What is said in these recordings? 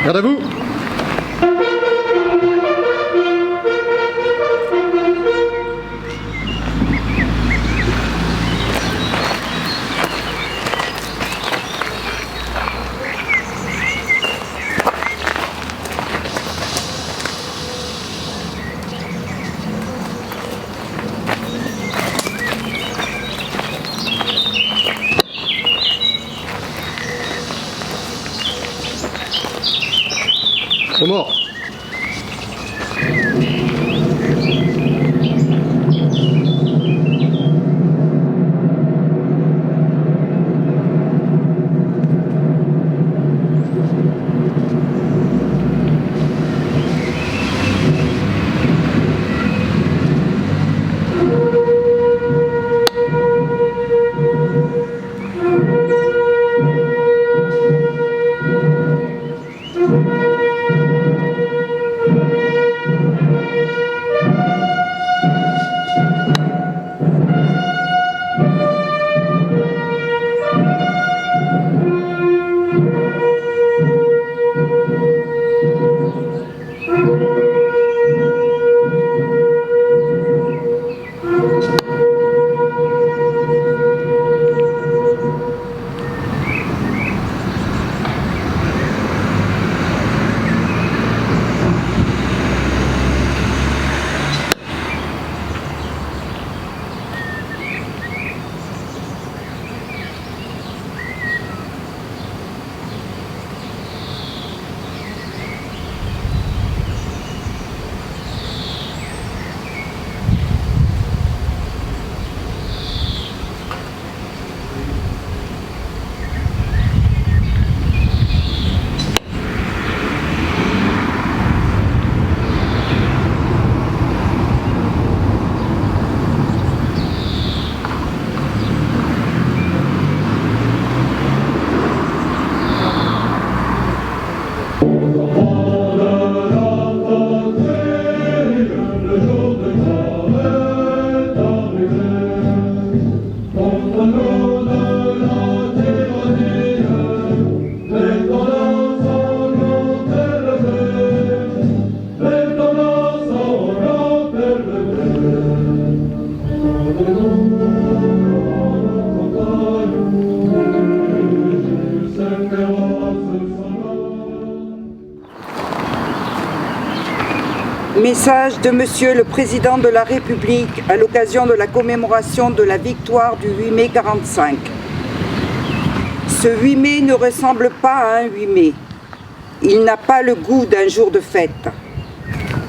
Garde à vous. Au mort. Message de Monsieur le Président de la République à l'occasion de la commémoration de la victoire du 8 mai 45. Ce 8 mai ne ressemble pas à un 8 mai. Il n'a pas le goût d'un jour de fête.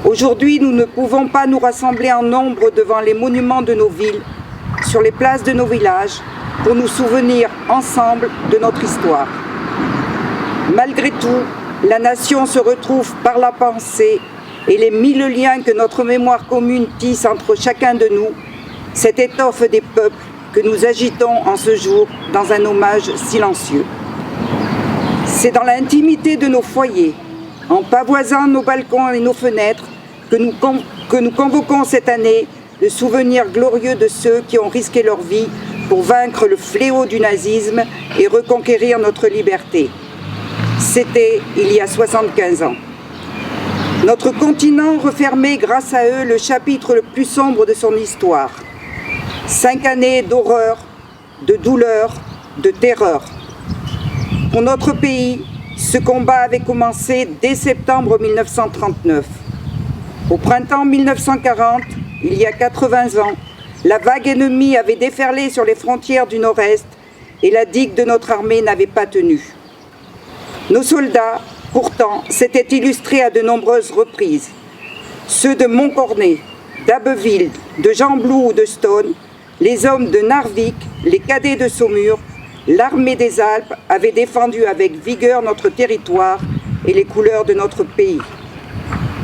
Aujourd'hui, nous ne pouvons pas nous rassembler en nombre devant les monuments de nos villes, sur les places de nos villages, pour nous souvenir ensemble de notre histoire. Malgré tout, la nation se retrouve par la pensée et les 1000 liens que notre mémoire commune tisse entre chacun de nous, cette étoffe des peuples que nous agitons en ce jour dans un hommage silencieux. C'est dans l'intimité de nos foyers, en pavoisant nos balcons et nos fenêtres, que nous convoquons cette année le souvenir glorieux de ceux qui ont risqué leur vie pour vaincre le fléau du nazisme et reconquérir notre liberté. C'était il y a 75 ans. Notre continent refermait grâce à eux le chapitre le plus sombre de son histoire. 5 années d'horreur, de douleur, de terreur. Pour notre pays, ce combat avait commencé dès septembre 1939. Au printemps 1940, il y a 80 ans, la vague ennemie avait déferlé sur les frontières du Nord-Est et la digue de notre armée n'avait pas tenu. Nos soldats, pourtant, s'étaient illustrés à de nombreuses reprises. Ceux de Montcornet, d'Abbeville, de Gembloux ou de Stone, les hommes de Narvik, les cadets de Saumur, l'armée des Alpes avait défendu avec vigueur notre territoire et les couleurs de notre pays.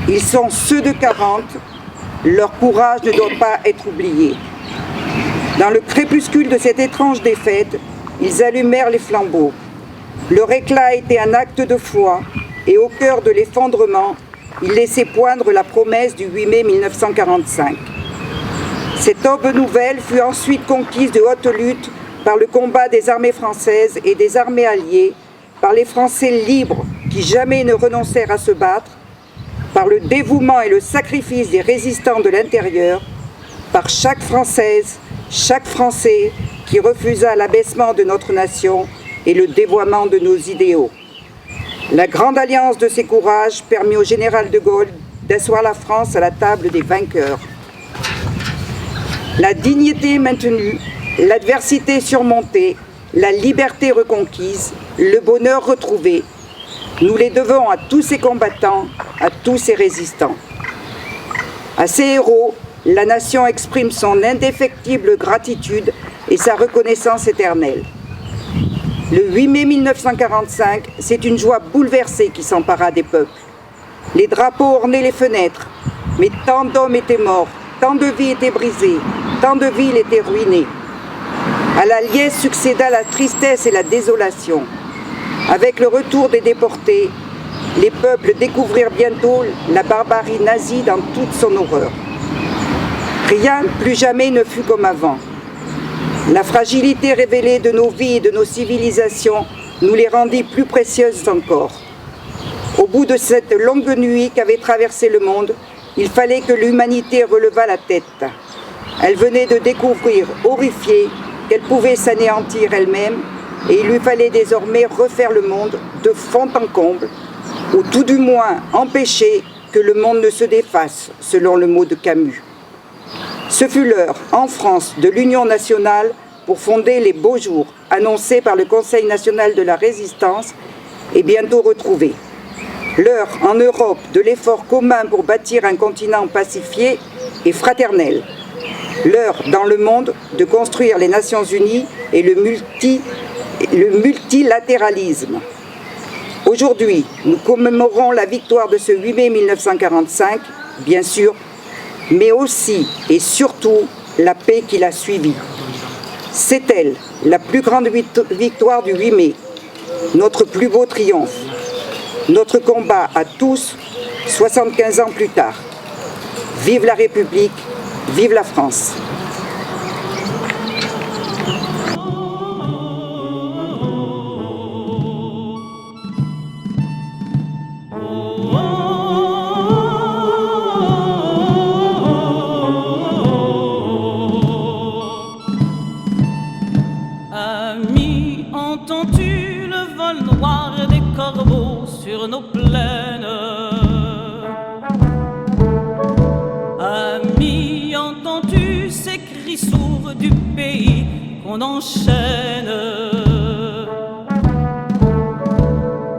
Ils sont ceux de 40, leur courage ne doit pas être oublié. Dans le crépuscule de cette étrange défaite, ils allumèrent les flambeaux. Leur éclat était un acte de foi et au cœur de l'effondrement, ils laissaient poindre la promesse du 8 mai 1945. Cette aube nouvelle fut ensuite conquise de haute lutte par le combat des armées françaises et des armées alliées, par les Français libres qui jamais ne renoncèrent à se battre, par le dévouement et le sacrifice des résistants de l'intérieur, par chaque Française, chaque Français qui refusa l'abaissement de notre nation et le dévoiement de nos idéaux. La grande alliance de ces courages permit au général de Gaulle d'asseoir la France à la table des vainqueurs. La dignité maintenue, l'adversité surmontée, la liberté reconquise, le bonheur retrouvé, nous les devons à tous ces combattants, à tous ces résistants. À ces héros, la nation exprime son indéfectible gratitude et sa reconnaissance éternelle. Le 8 mai 1945, c'est une joie bouleversée qui s'empara des peuples. Les drapeaux ornaient les fenêtres, mais tant d'hommes étaient morts, tant de vies étaient brisées, tant de villes étaient ruinées. À la liesse succéda la tristesse et la désolation. Avec le retour des déportés, les peuples découvrirent bientôt la barbarie nazie dans toute son horreur. Rien, plus jamais, ne fut comme avant. La fragilité révélée de nos vies et de nos civilisations nous les rendit plus précieuses encore. Au bout de cette longue nuit qu'avait traversé le monde, il fallait que l'humanité relevât la tête. Elle venait de découvrir, horrifiée, qu'elle pouvait s'anéantir elle-même, et il lui fallait désormais refaire le monde de fond en comble, ou tout du moins empêcher que le monde ne se défasse, selon le mot de Camus. Ce fut l'heure, en France, de l'Union nationale pour fonder les beaux jours, annoncés par le Conseil national de la résistance et bientôt retrouvés. L'heure, en Europe, de l'effort commun pour bâtir un continent pacifié et fraternel. L'heure, dans le monde, de construire les Nations Unies et le multilatéralisme. Aujourd'hui, nous commémorons la victoire de ce 8 mai 1945, bien sûr, mais aussi et surtout la paix qui l'a suivie. C'est elle, la plus grande victoire du 8 mai, notre plus beau triomphe, notre combat à tous, 75 ans plus tard. Vive la République, vive la France. Ami, entends-tu le vol noir des corbeaux sur nos plaines? Ami, entends-tu ces cris sourds du pays qu'on enchaîne?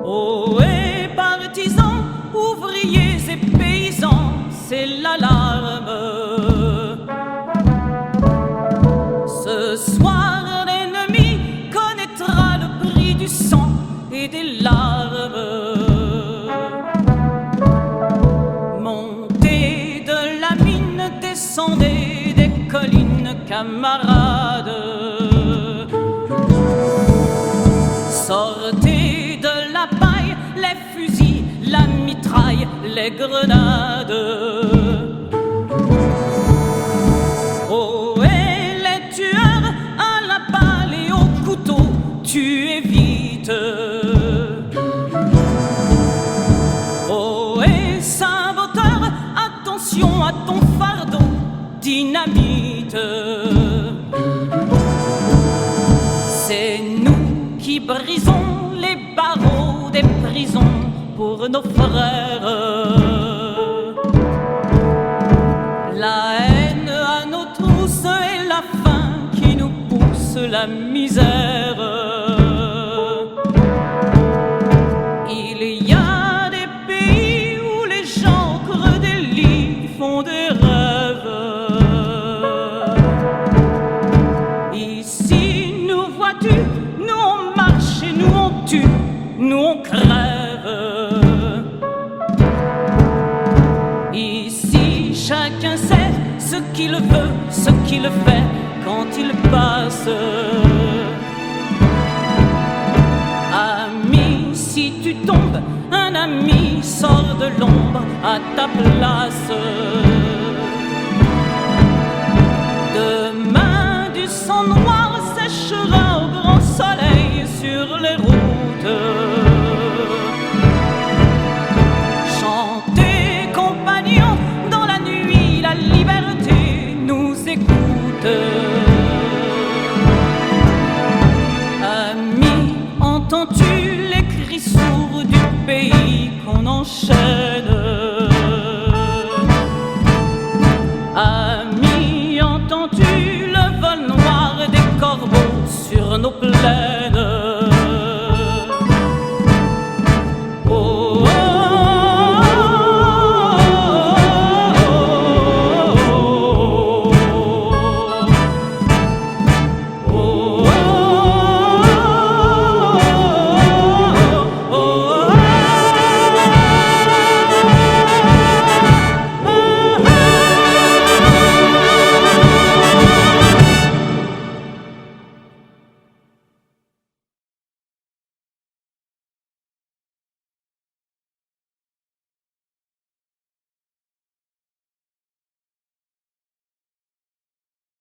Oh, et partisans, ouvriers et paysans, c'est l'alarme. Ce soir, et des larmes. Montez de la mine, descendez des collines, camarades. Sortez de la paille, les fusils, la mitraille, les grenades. Oh, et les tueurs à la balle et au couteau, tuez vite. Oh, et saboteur, attention à ton fardeau, dynamite. C'est nous qui brisons les barreaux des prisons pour nos frères. La haine à nos trousses et la faim qui nous pousse la misère. Il y a des pays où les gens creux des lits font des rêves. Ici, nous vois-tu, nous on marche et nous on tue, nous on crève. Ici, chacun sait ce qu'il veut, ce qu'il fait quand il passe. Ami, si tu tombes, un ami sort de l'ombre à ta place. Demain, du sang noir séchera au grand soleil sur les routes. pays qu'on enchaîne